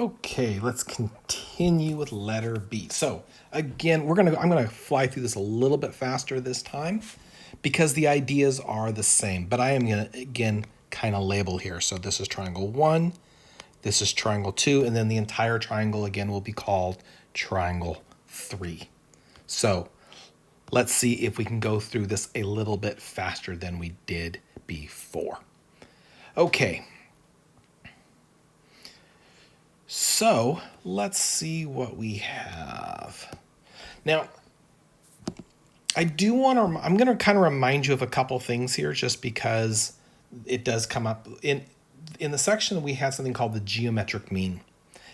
Okay, let's continue with letter B. So again, I'm gonna fly through this a little bit faster this time because the ideas are the same, but I am gonna again kind of label here. So this is triangle 1, this is triangle 2, and then the entire triangle again will be called triangle 3. So let's see if we can go through this a little bit faster than we did before. Okay. So let's see what we have. Now, I'm going to kind of remind you of a couple things here just because it does come up. In the section, we had something called the geometric mean.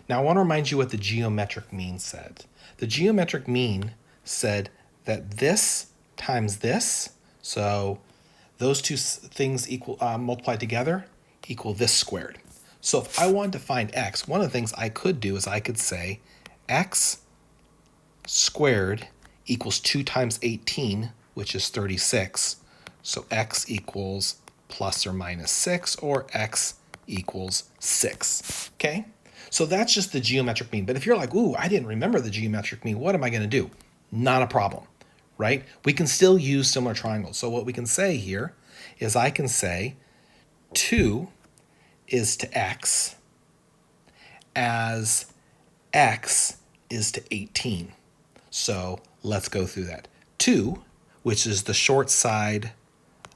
Now, I want to remind you what the geometric mean said. The geometric mean said that this times this, so those two things equal multiplied together equal this squared. So if I wanted to find x, one of the things I could do is I could say x squared equals 2 times 18, which is 36. So x equals plus or minus 6, or x equals 6. Okay? So that's just the geometric mean. But if you're like, ooh, I didn't remember the geometric mean, what am I going to do? Not a problem, right? We can still use similar triangles. So what we can say here is I can say 2 is to x as x is to 18. So let's go through that. 2, which is the short side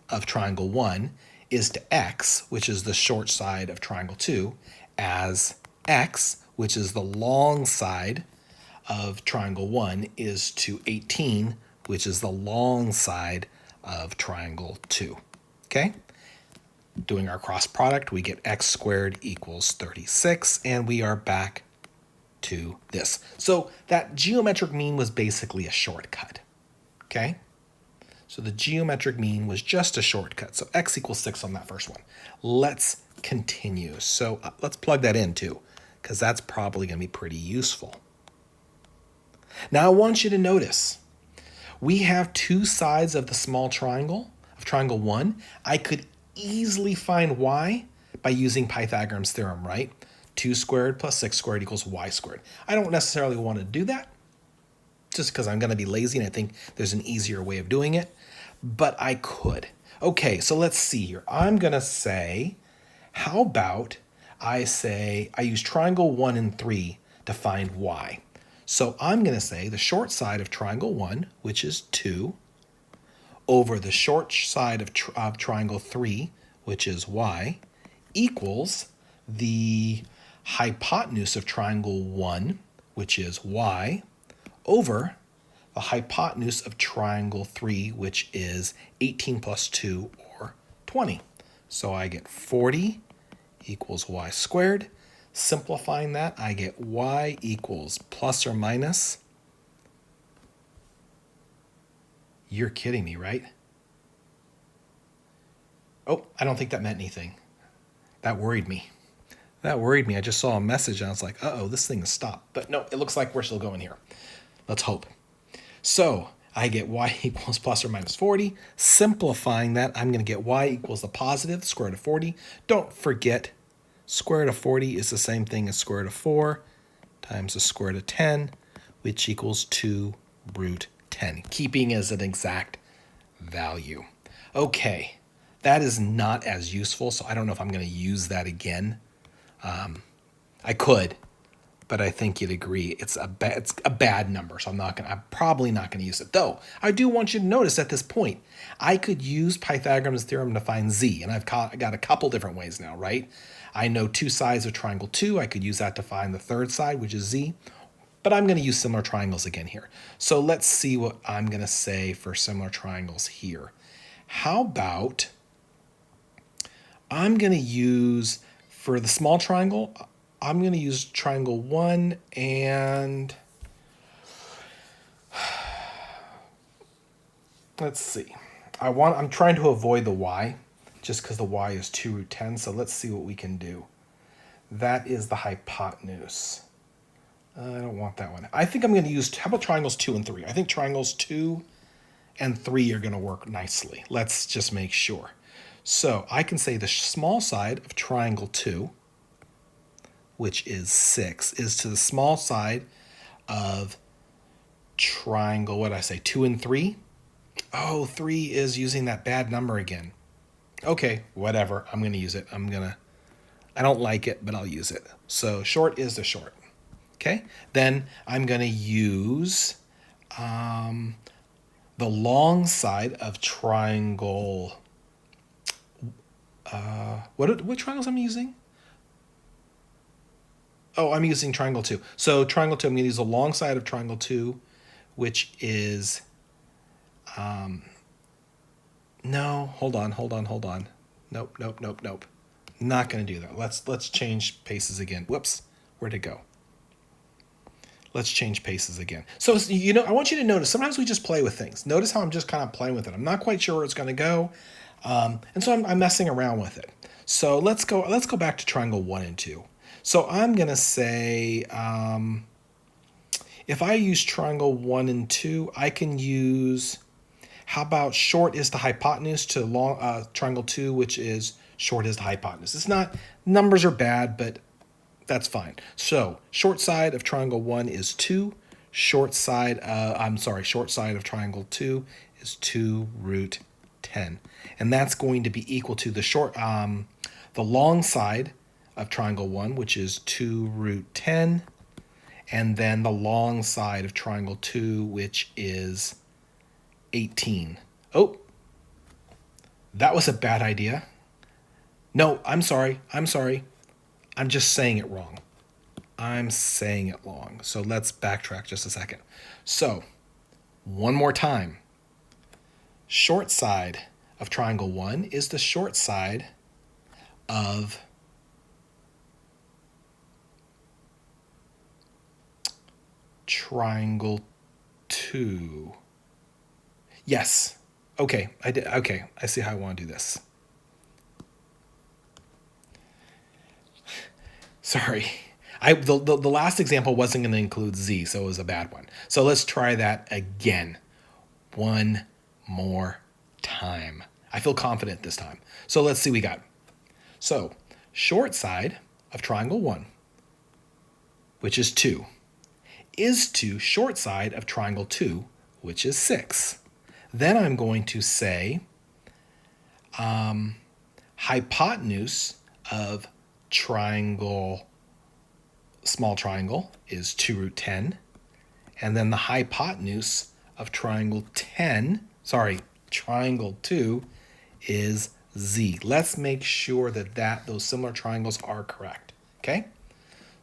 of triangle 1, is to x, which is the short side of triangle 2, as x, which is the long side of triangle 1, is to 18, which is the long side of triangle 2. Okay? Doing our cross product, we get x squared equals 36, and we are back to this. So that geometric mean was basically a shortcut, okay? So the geometric mean was just a shortcut. So x equals 6 on that first one. Let's continue. So let's plug that in too, because that's probably going to be pretty useful. Now I want you to notice, we have two sides of the small triangle, of triangle 1. I could easily find y by using Pythagoras' theorem, right? 2 squared plus 6 squared equals y squared. I don't necessarily want to do that just because I'm going to be lazy and I think there's an easier way of doing it, but I could. Okay, so let's see here. I'm going to say, how about I use triangle 1 and 3 to find y. So I'm going to say the short side of triangle 1, which is 2, over the short side of triangle 3, which is y, equals the hypotenuse of triangle 1, which is y, over the hypotenuse of triangle 3, which is 18 plus 2, or 20. So I get 40 equals y squared. Simplifying that, I get y equals plus or minus. You're kidding me, right? Oh, I don't think that meant anything. That worried me. I just saw a message and I was like, uh-oh, this thing has stopped. But no, it looks like we're still going here. Let's hope. So I get y equals plus or minus 40. Simplifying that, I'm going to get y equals the positive, square root of 40. Don't forget, square root of 40 is the same thing as square root of 4 times the square root of 10, which equals 2 root 10, keeping as an exact value. Okay, that is not as useful, so I don't know if I'm going to use that again. I could, but I think you'd agree it's a bad number, so I'm probably not going to use it. Though I do want you to notice at this point, I could use Pythagoras' theorem to find z, and I've got a couple different ways now, right? I know two sides of triangle 2. I could use that to find the third side, which is z. But I'm going to use similar triangles again here. So let's see what I'm going to say for similar triangles here. How about I'm going to use, for the small triangle, I'm going to use triangle 1 and let's see. I'm trying to avoid the y just because the y is 2 root 10. So let's see what we can do. That is the hypotenuse. I don't want that one. I think I'm going to use, how about triangles 2 and 3? I think triangles 2 and 3 are going to work nicely. Let's just make sure. So I can say the small side of triangle 2, which is 6, is to the small side of triangle, what did I say, 2 and 3? Oh, 3 is using that bad number again. Okay, whatever. I'm going to use it. I don't like it, but I'll use it. So short is the short. Okay, then I'm going to use the long side of triangle. What triangles am I using? Oh, I'm using triangle 2. So triangle 2, I'm going to use the long side of triangle 2, which is, no, hold on. Nope. Not going to do that. Let's change paces again. Whoops, where'd it go? Let's change paces again. So, I want you to notice, sometimes we just play with things. Notice how I'm just kind of playing with it. I'm not quite sure where it's going to go. And so I'm messing around with it. So let's go back to triangle 1 and 2. So I'm going to say, if I use triangle 1 and 2, I can use, how about short is the hypotenuse to long triangle 2, which is short is the hypotenuse. It's not, numbers are bad, but that's fine. So short side of triangle 1 is 2. Short side of triangle 2 is 2 root 10. And that's going to be equal to the long side of triangle 1, which is 2 root 10. And then the long side of triangle 2, which is 18. Oh, that was a bad idea. No, I'm sorry. I'm just saying it wrong. I'm saying it wrong. So let's backtrack just a second. So one more time. Short side of triangle 1 is the short side of triangle 2. Yes. Okay, I did. Okay, I see how I want to do this. Sorry. The last example wasn't going to include z, so it was a bad one. So let's try that again. One more time. I feel confident this time. So let's see what we got. So short side of triangle 1, which is 2, is to short side of triangle 2, which is 6. Then I'm going to say hypotenuse of small triangle is 2 root 10. And then the hypotenuse of triangle 2 is z. Let's make sure that those similar triangles are correct. Okay?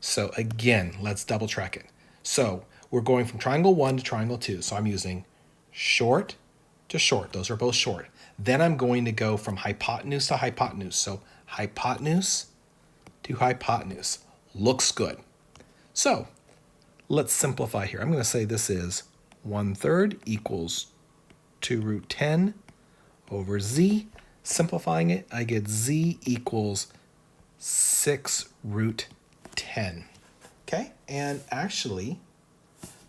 So again, let's double check it. So we're going from triangle 1 to triangle 2. So I'm using short to short. Those are both short. Then I'm going to go from hypotenuse to hypotenuse. So hypotenuse to hypotenuse. Looks good. So let's simplify here. I'm going to say this is 1/3 equals 2 root 10 over z. Simplifying it, I get z equals 6 root 10. Okay, and actually,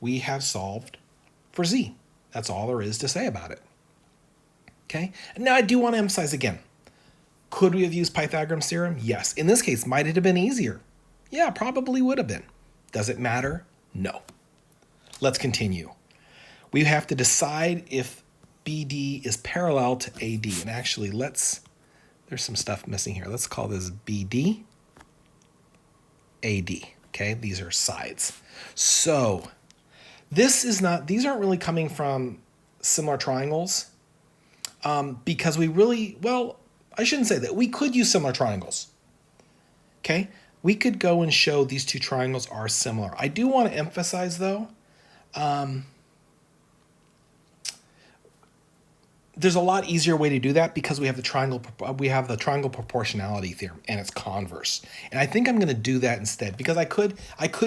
we have solved for z. That's all there is to say about it. Okay, now I do want to emphasize again, could we have used Pythagorean's theorem? Yes. In this case, might it have been easier? Yeah, probably would have been. Does it matter? No. Let's continue. We have to decide if BD is parallel to AD. And actually, there's some stuff missing here. Let's call this BD, AD. Okay, these are sides. So these aren't really coming from similar triangles because I shouldn't say that. We could use similar triangles. Okay, we could go and show these two triangles are similar. I do want to emphasize, though, there's a lot easier way to do that because we have the triangle proportionality theorem and its converse. And I think I'm going to do that instead because I could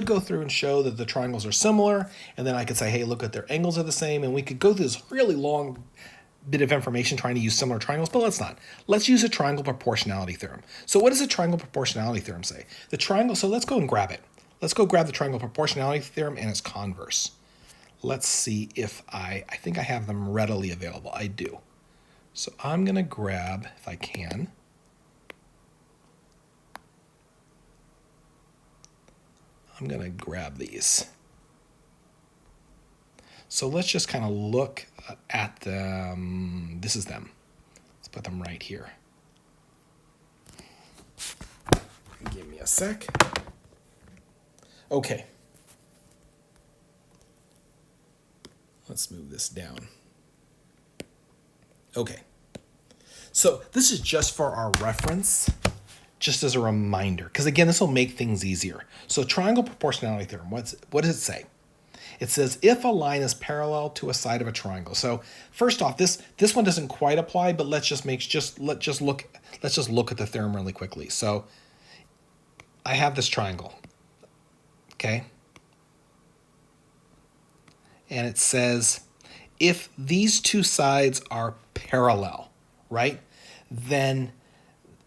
go through and show that the triangles are similar, and then I could say, hey, look at their angles are the same, and we could go through this really long bit of information trying to use similar triangles, but let's not. Let's use a triangle proportionality theorem. So what does a triangle proportionality theorem say? So let's go and grab it. Let's go grab the triangle proportionality theorem and its converse. Let's see if I think I have them readily available. I do. So I'm going to grab, if I can, I'm going to grab these. So let's just kind of look at them. This is them. Let's put them right here. Give me a sec. Okay. Let's move this down. Okay. So this is just for our reference, just as a reminder, because again, this will make things easier. So triangle proportionality theorem, what does it say? It says if a line is parallel to a side of a triangle. So first off, this one doesn't quite apply, but let's just look at the theorem really quickly. So I have this triangle, okay? And it says if these two sides are parallel, right, then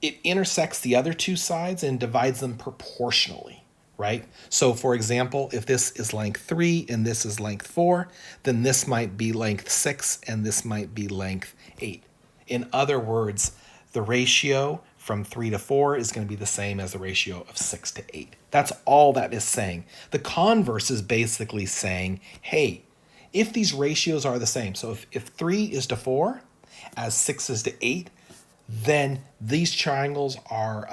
it intersects the other two sides and divides them proportionally, right? So for example, if this is length 3 and this is length 4, then this might be length 6 and this might be length 8. In other words, the ratio from 3 to 4 is going to be the same as the ratio of 6 to 8. That's all that is saying. The converse is basically saying, hey, if these ratios are the same, so if 3 is to 4 as 6 is to 8, then these triangles are,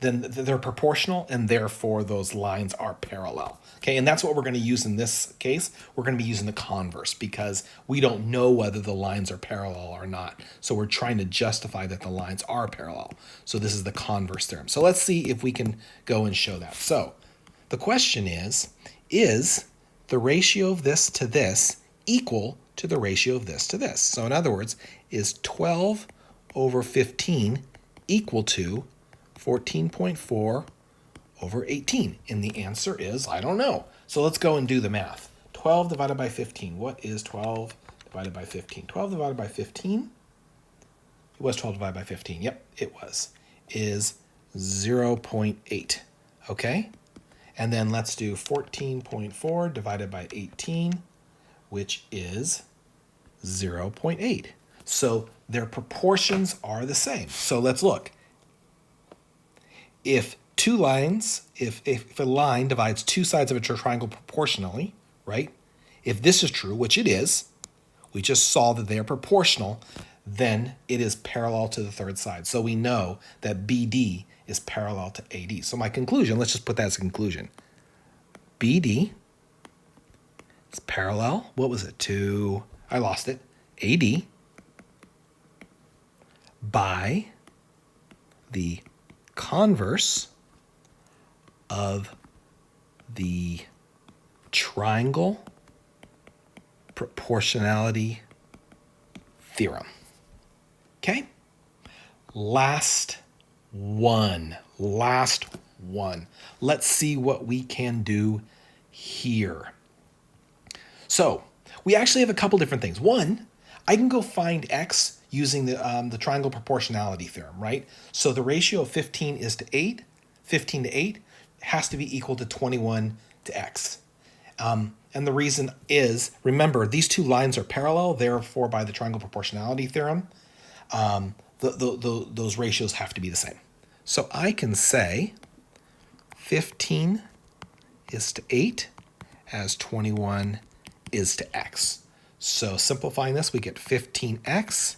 then they're proportional and therefore those lines are parallel. Okay, and that's what we're going to use in this case. We're going to be using the converse because we don't know whether the lines are parallel or not. So we're trying to justify that the lines are parallel. So this is the converse theorem. So let's see if we can go and show that. So the question is the ratio of this to this equal to the ratio of this to this? So in other words, is 12 over 15 equal to 14.4 over 18? And the answer is, I don't know. So let's go and do the math. 12 divided by 15. What is 12 divided by 15? 12 divided by 15? It was 12 divided by 15. Yep, it was. Is 0.8. Okay? And then let's do 14.4 divided by 18, which is 0.8. So their proportions are the same. So let's look. If two lines, if a line divides two sides of a triangle proportionally, right? If this is true, which it is, we just saw that they are proportional, then it is parallel to the third side. So we know that BD is parallel to AD. So my conclusion, let's just put that as a conclusion. BD is parallel, what was it, to, I lost it, AD by the converse of the triangle proportionality theorem. Okay? Last one. Let's see what we can do here. So we actually have a couple different things. One, I can go find x using the triangle proportionality theorem, right? So the ratio of 15 is to 8. 15 to 8 has to be equal to 21 to x. And the reason is, remember, these two lines are parallel, therefore by the triangle proportionality theorem, those ratios have to be the same. So I can say 15 is to 8 as 21 is to x. So simplifying this, we get 15x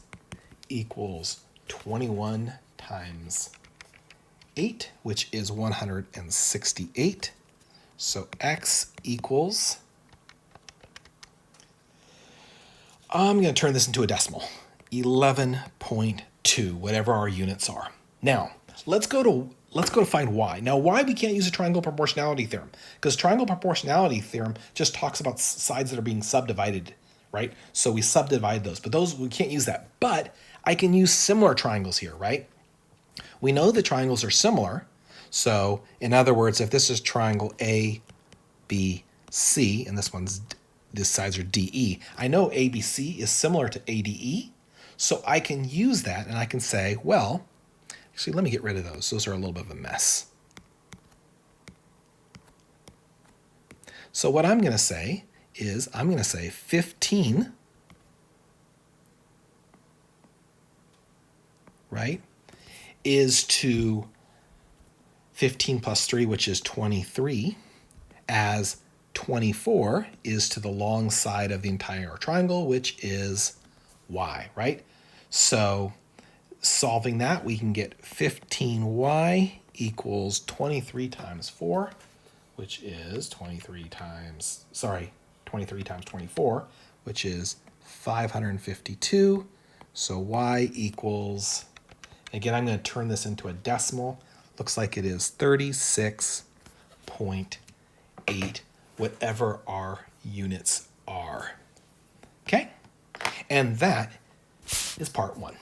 equals 21 times 8, which is 168. So x equals, I'm going to turn this into a decimal, 11.2, whatever our units are. Now, let's go to find y. Now, why we can't use a triangle proportionality theorem? Because triangle proportionality theorem just talks about sides that are being subdivided, right? So we subdivide those, but those we can't use that. But I can use similar triangles here, right? We know the triangles are similar. So in other words, if this is triangle A, B, C, and this sides are DE, I know ABC is similar to ADE. So I can use that and I can say, well, actually, let me get rid of those. Those are a little bit of a mess. So what I'm going to say is I'm going to say 15, right, is to 15 plus 3, which is 23. as 24 is to the long side of the entire triangle, which is y, right? So solving that, we can get 15y equals 23 times 4, which is 23 times 24, which is 552. So y equals, again, I'm going to turn this into a decimal. Looks like it is 36.8, whatever our units are. Okay? And that is part 1.